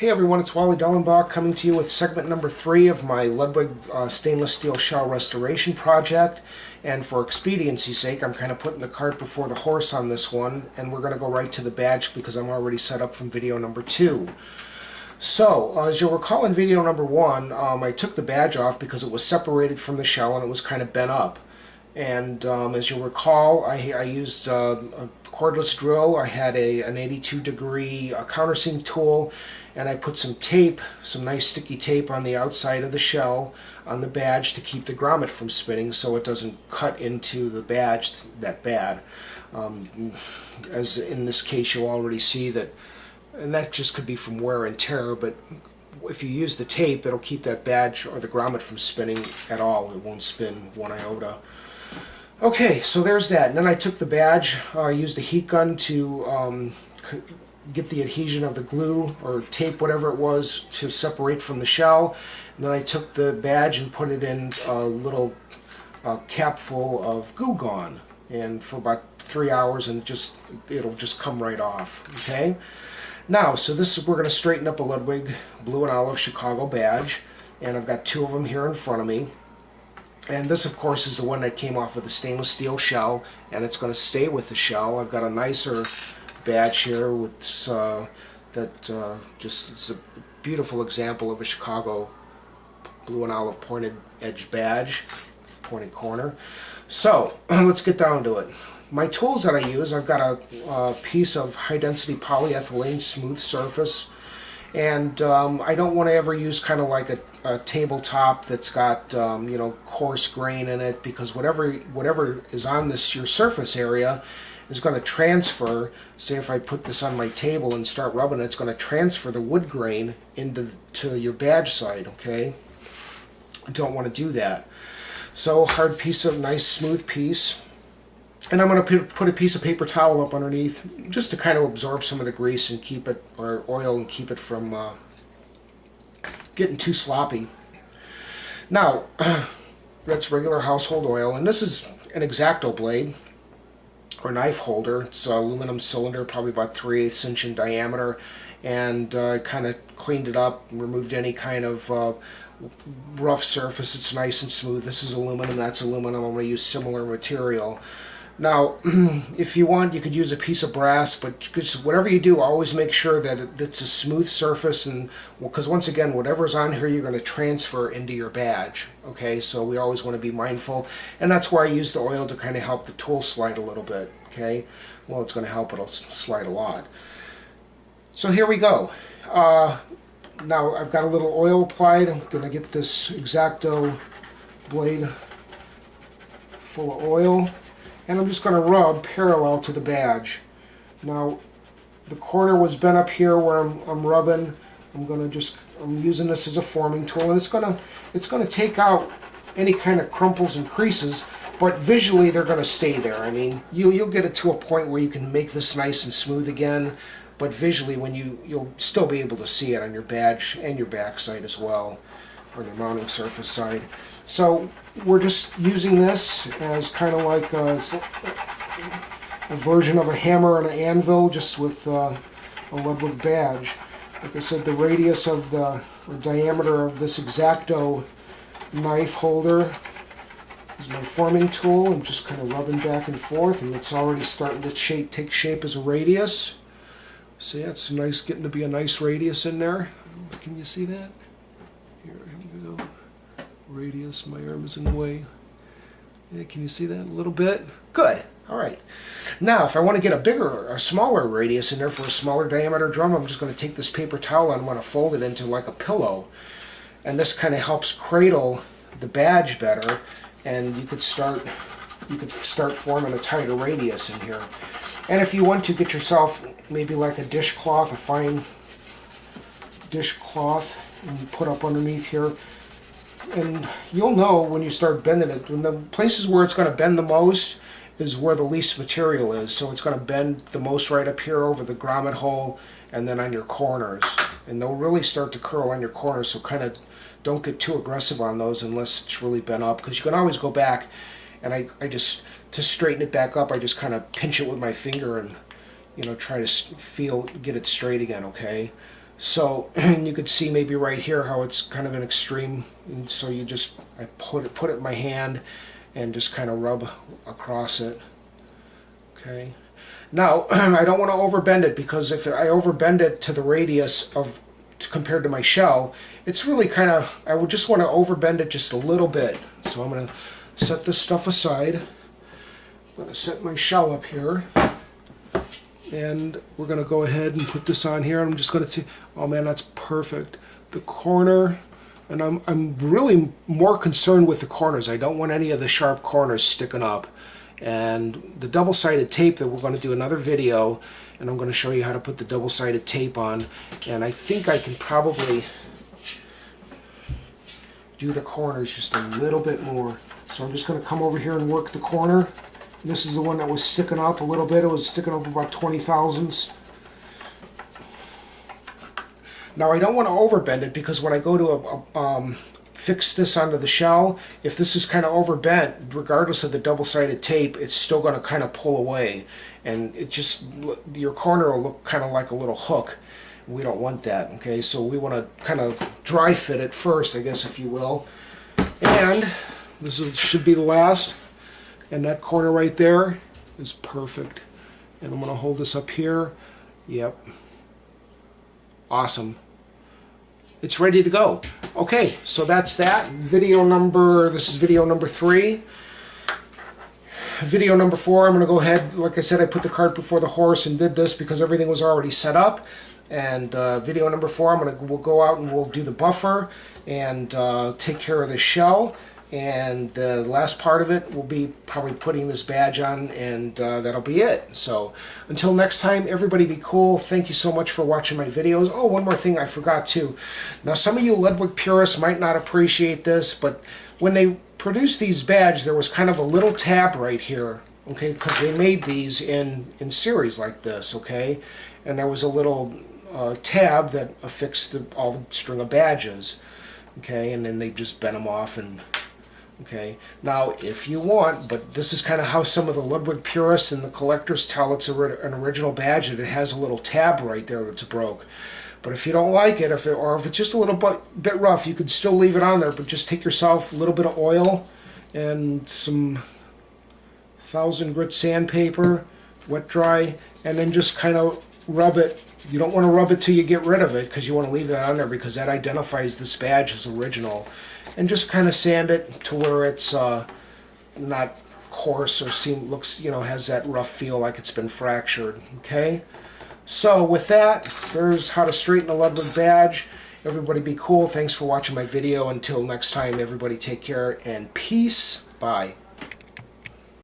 Hey everyone, it's Wally Dellenbach coming to you with segment number 3 of my Ludwig stainless steel shell restoration project. And for expediency's sake, I'm kind of putting the cart before the horse on this one, and we're going to go right to the badge because I'm already set up from video number 2. So, as you'll recall in video number 1, I took the badge off because it was separated from the shell and it was kind of bent up. And as you'll recall, I used a cordless drill. I had an 82-degree countersink tool, and I put some tape, some nice sticky tape on the outside of the shell on the badge to keep the grommet from spinning so it doesn't cut into the badge that bad. As in this case, you'll already see that, and that just could be from wear and tear, but if you use the tape, it'll keep that badge or the grommet from spinning at all. It won't spin one iota. Okay, so there's that. And then I took the badge, used a heat gun to get the adhesion of the glue or tape, whatever it was, to separate from the shell. And then I took the badge and put it in a little cap full of Goo Gone, and for about 3 hours, and it'll just come right off. Okay. Now, so we're going to straighten up a Ludwig blue and olive Chicago badge, and I've got 2 of them here in front of me. And this, of course, is the one that came off with the stainless steel shell, and it's going to stay with the shell. I've got a nicer badge here with it's a beautiful example of a Chicago blue and olive pointed edge badge, pointed corner. So let's get down to it. My tools that I use, I've got a piece of high density polyethylene smooth surface, and I don't want to ever use kind of like a tabletop that's got coarse grain in it, because whatever is on your surface area is going to transfer. Say if I put this on my table and start rubbing it, it's going to transfer the wood grain to your badge side. Okay, I don't want to do that. So hard piece of nice smooth piece. And I'm going to put a piece of paper towel up underneath just to kind of absorb some of the grease and keep it, or oil, and keep it from getting too sloppy. Now, that's regular household oil, and this is an X-Acto blade or knife holder. It's an aluminum cylinder, probably about 3/8 inch in diameter, and I kind of cleaned it up, removed any kind of rough surface. It's nice and smooth. This is aluminum, that's aluminum. I'm going to use similar material. Now, if you want, you could use a piece of brass, but just whatever you do, always make sure that it's a smooth surface, and because once again, whatever's on here, you're going to transfer into your badge. Okay, so we always want to be mindful, and that's why I use the oil to kind of help the tool slide a little bit. Okay, well, it's going to help; it'll slide a lot. So here we go. Now I've got a little oil applied. I'm going to get this X-Acto blade full of oil, and I'm just going to rub parallel to the badge. Now, the corner was bent up here where I'm rubbing. I'm using this as a forming tool, and it's going to take out any kind of crumples and creases, but visually they're going to stay there. I mean, you'll get it to a point where you can make this nice and smooth again, but visually you'll still be able to see it on your badge and your back side as well, or your mounting surface side. So we're just using this as kind of like a version of a hammer and an anvil, just with a Ludwig badge. Like I said, the radius of or diameter of this X-Acto knife holder is my forming tool. I'm just kind of rubbing back and forth, and it's already starting to take shape as a radius. See, it's nice, getting to be a nice radius in there. Can you see that? Here we go. Radius, my arm is in the way. Yeah, can you see that a little bit? Good. All right. Now, if I want to get a smaller radius in there for a smaller diameter drum, I'm just going to take this paper towel and I'm going to fold it into like a pillow. And this kind of helps cradle the badge better, and you could start forming a tighter radius in here. And if you want to, get yourself maybe like a dishcloth, a fine dishcloth, and put up underneath here. And you'll know when you start bending it, when the places where it's going to bend the most is where the least material is. So it's going to bend the most right up here over the grommet hole, and then on your corners. And they'll really start to curl on your corners, so kind of don't get too aggressive on those unless it's really bent up, because you can always go back, and I just, to straighten it back up, I just kind of pinch it with my finger and try to get it straight again. Okay, So, and you could see maybe right here how it's kind of an extreme. And so I put it in my hand and just kind of rub across it. Okay. Now, I don't want to overbend it, because if I overbend it to the radius of compared to my shell, it's really kind of, I would just want to overbend it just a little bit. So I'm going to set this stuff aside. I'm going to set my shell up here. And we're going to go ahead and put this on here. I'm just going to, oh man, that's perfect. The corner, and I'm really more concerned with the corners. I don't want any of the sharp corners sticking up. And the double-sided tape, that we're going to do another video, and I'm going to show you how to put the double-sided tape on. And I think I can probably do the corners just a little bit more. So I'm just going to come over here and work the corner. And this is the one that was sticking up a little bit. It was sticking up about 20 thousandths. Now I don't want to overbend it, because when I go to fix this onto the shell, if this is kind of overbent, regardless of the double-sided tape, it's still going to kind of pull away, and it just, your corner will look kind of like a little hook. We don't want that. Okay, so we want to kind of dry fit it first, I guess, if you will. And should be the last, and that corner right there is perfect. And I'm going to hold this up here. Yep. Awesome. It's ready to go. Okay, so that's that. This is video number 3. Video number 4, I'm going to go ahead, like I said, I put the cart before the horse and did this because everything was already set up. And video number 4, we'll go out and we'll do the buffer and take care of the shell. And the last part of it will be probably putting this badge on, and that'll be it. So until next time, everybody be cool. Thank you so much for watching my videos. Oh, one more thing I forgot too. Now, some of you Ludwig purists might not appreciate this, but when they produced these badges, there was kind of a little tab right here, okay, because they made these in series like this, okay, and there was a little tab that affixed all the string of badges, okay, and then they just bent them off and. Okay, now if you want, but this is kind of how some of the Ludwig purists and the collectors tell it's an original badge, that it has a little tab right there that's broke. But if you don't like it, or if it's just a little bit rough, you could still leave it on there, but just take yourself a little bit of oil and some 1000 grit sandpaper, wet dry, and then just kind of rub it. You don't want to rub it till you get rid of it, because you want to leave that on there, because that identifies this badge as original. And just kind of sand it to where it's not coarse or has that rough feel like it's been fractured. Okay, so with that, there's how to straighten a Ludwig badge. Everybody be cool. Thanks for watching my video. Until next time, everybody take care and peace. Bye.